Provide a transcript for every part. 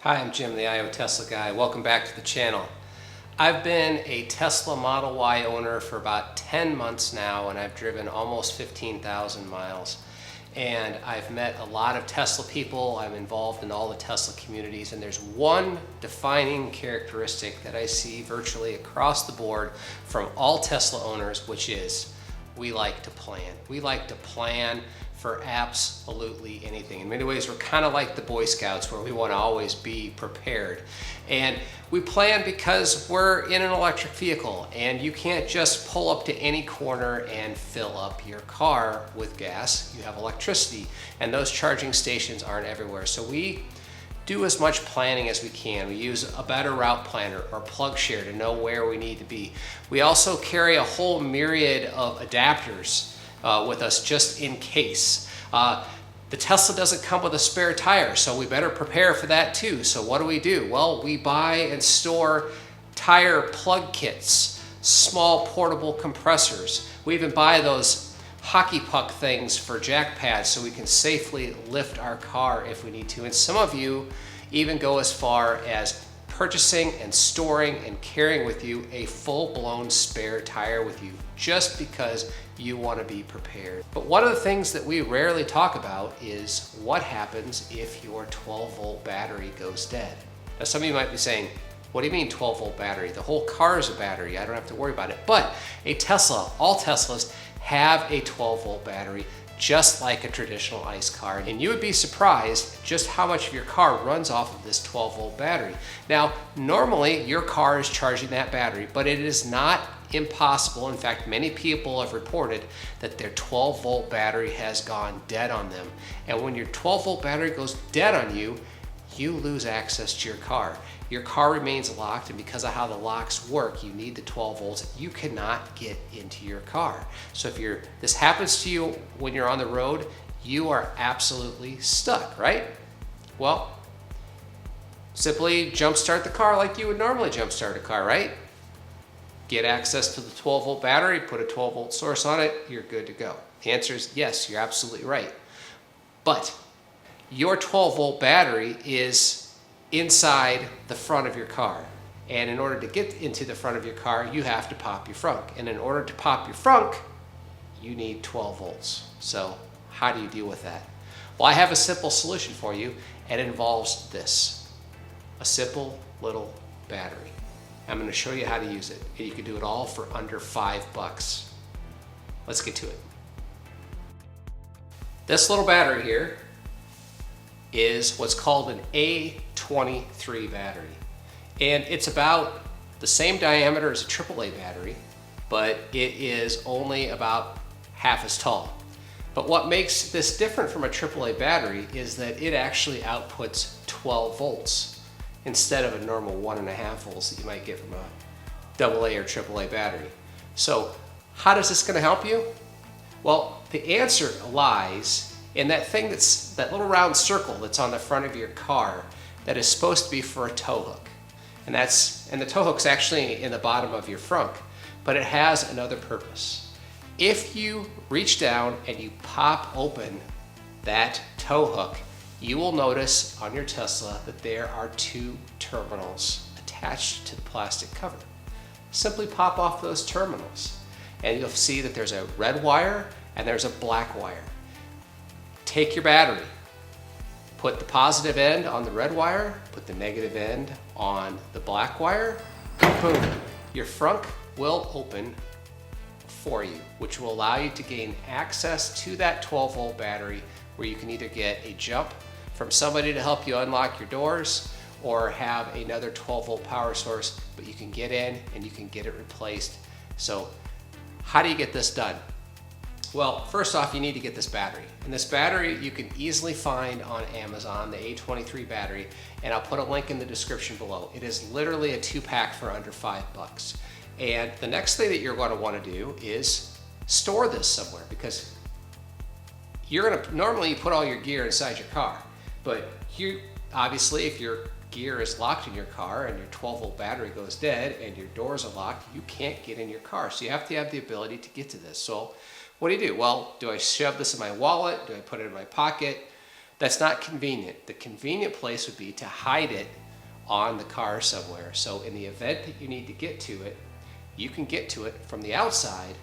Hi, I'm Jim, the IO Tesla guy. Welcome back to the channel. I've been a Tesla Model Y owner for about 10 months now, and I've driven almost 15,000 miles. And I've met a lot of Tesla people. I'm involved in all the Tesla communities, and there's one defining characteristic that I see virtually across the board from all Tesla owners, which is we like to plan. We like to plan for absolutely anything. In many ways, we're kind of like the Boy Scouts, where we want to always be prepared. And we plan because we're in an electric vehicle, and you can't just pull up to any corner and fill up your car with gas. You have electricity, and those charging stations aren't everywhere. So we do as much planning as we can. We use a better route planner or plug share to know where we need to be. We also carry a whole myriad of adapters with us just in case. The Tesla doesn't come with a spare tire, so we better prepare for that too. So what do? Well, we buy and store tire plug kits, small portable compressors. We even buy those hockey puck things for jack pads so we can safely lift our car if we need to. And some of you even go as far as purchasing and storing and carrying with you a full-blown spare tire with you just because you want to be prepared. But one of the things that we rarely talk about is what happens if your 12-volt battery goes dead. Now, some of you might be saying, what do you mean 12-volt battery? The whole car is a battery. I don't have to worry about it. But a Tesla, all Teslas have a 12-volt battery, just like a traditional ICE car. And you would be surprised just how much of your car runs off of this 12-volt battery. Now, normally your car is charging that battery, but it is not impossible. In fact, many people have reported that their 12-volt battery has gone dead on them. And when your 12-volt battery goes dead on you, you lose access to your car. Your car remains locked, and because of how the locks work, you need the 12 volts. You cannot get into your car. So if this happens to you when you're on the road, you are absolutely stuck, right? Well, simply jumpstart the car like you would normally jumpstart a car, right? Get access to the 12-volt battery, put a 12-volt source on it, you're good to go. The answer is yes, you're absolutely right. But your 12-volt battery is inside the front of your car. And in order to get into the front of your car, you have to pop your frunk. And in order to pop your frunk, you need 12 volts. So how do you deal with that? Well, I have a simple solution for you, and it involves this. A simple little battery. I'm going to show you how to use it. You can do it all for under $5. Let's get to it. This little battery here is what's called an A23 battery. And it's about the same diameter as a AAA battery, but it is only about half as tall. But what makes this different from a AAA battery is that it actually outputs 12 volts instead of a normal 1.5 volts that you might get from a AA or AAA battery. So how is this going to help you? Well, the answer lies in that thing that little round circle that's on the front of your car that is supposed to be for a tow hook. And the tow hook's actually in the bottom of your frunk, but it has another purpose. If you reach down and you pop open that tow hook, you will notice on your Tesla that there are two terminals attached to the plastic cover. Simply pop off those terminals and you'll see that there's a red wire and there's a black wire. Take your battery, put the positive end on the red wire, put the negative end on the black wire, boom, your frunk will open for you, which will allow you to gain access to that 12-volt battery, where you can either get a jump from somebody to help you unlock your doors or have another 12-volt power source, but you can get in and you can get it replaced. So how do you get this done? Well, first off, you need to get this battery. And this battery you can easily find on Amazon, the A23 battery, and I'll put a link in the description below. It is literally a 2-pack for under $5. And the next thing that you're going to want to do is store this somewhere, because normally you put all your gear inside your car, but obviously if your gear is locked in your car and your 12-volt battery goes dead and your doors are locked, you can't get in your car. So you have to have the ability to get to this. So what do? Well, do I shove this in my wallet? Do I put it in my pocket? That's not convenient. The convenient place would be to hide it on the car somewhere. So in the event that you need to get to it, you can get to it from the outside,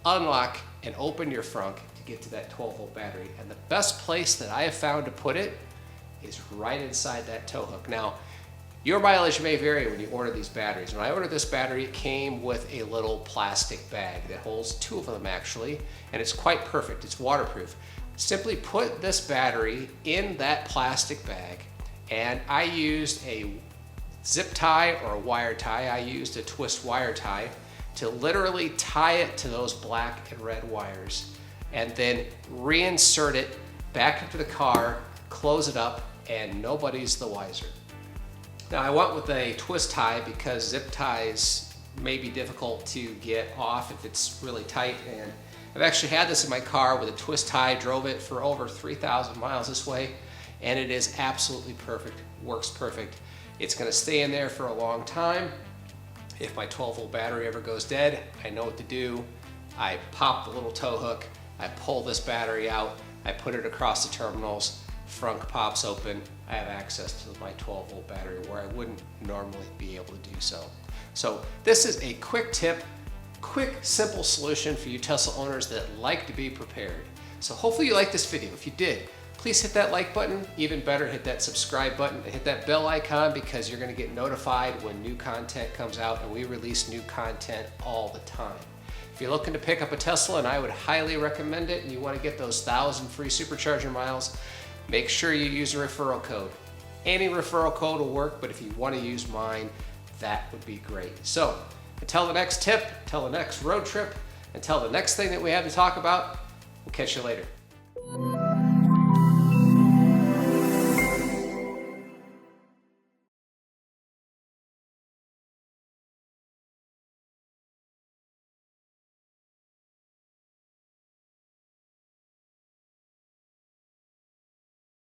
unlock and open your frunk to get to that 12-volt battery. And the best place that I have found to put it is right inside that tow hook. Now, your mileage may vary when you order these batteries. When I ordered this battery, it came with a little plastic bag that holds 2 of them actually, and it's quite perfect. It's waterproof. Simply put this battery in that plastic bag, and I used a zip tie or a wire tie. I used a twist wire tie to literally tie it to those black and red wires, and then reinsert it back into the car, close it up, and nobody's the wiser. Now I went with a twist tie because zip ties may be difficult to get off if it's really tight, and I've actually had this in my car with a twist tie, drove it for over 3,000 miles this way, and it is absolutely perfect, works perfect. It's gonna stay in there for a long time. If my 12-volt battery ever goes dead, I know what to do. I pop the little tow hook, I pull this battery out, I put it across the terminals, frunk pops open, I have access to my 12-volt battery where I wouldn't normally be able to do so. So this is a quick tip, quick, simple solution for you Tesla owners that like to be prepared. So hopefully you liked this video. If you did, please hit that like button. Even better, hit that subscribe button and hit that bell icon, because you're gonna get notified when new content comes out, and we release new content all the time. If you're looking to pick up a Tesla, and I would highly recommend it, and you wanna get those 1,000 free supercharger miles, make sure you use a referral code. Any referral code will work, but if you want to use mine, that would be great. So until the next tip, until the next road trip, until the next thing that we have to talk about, we'll catch you later.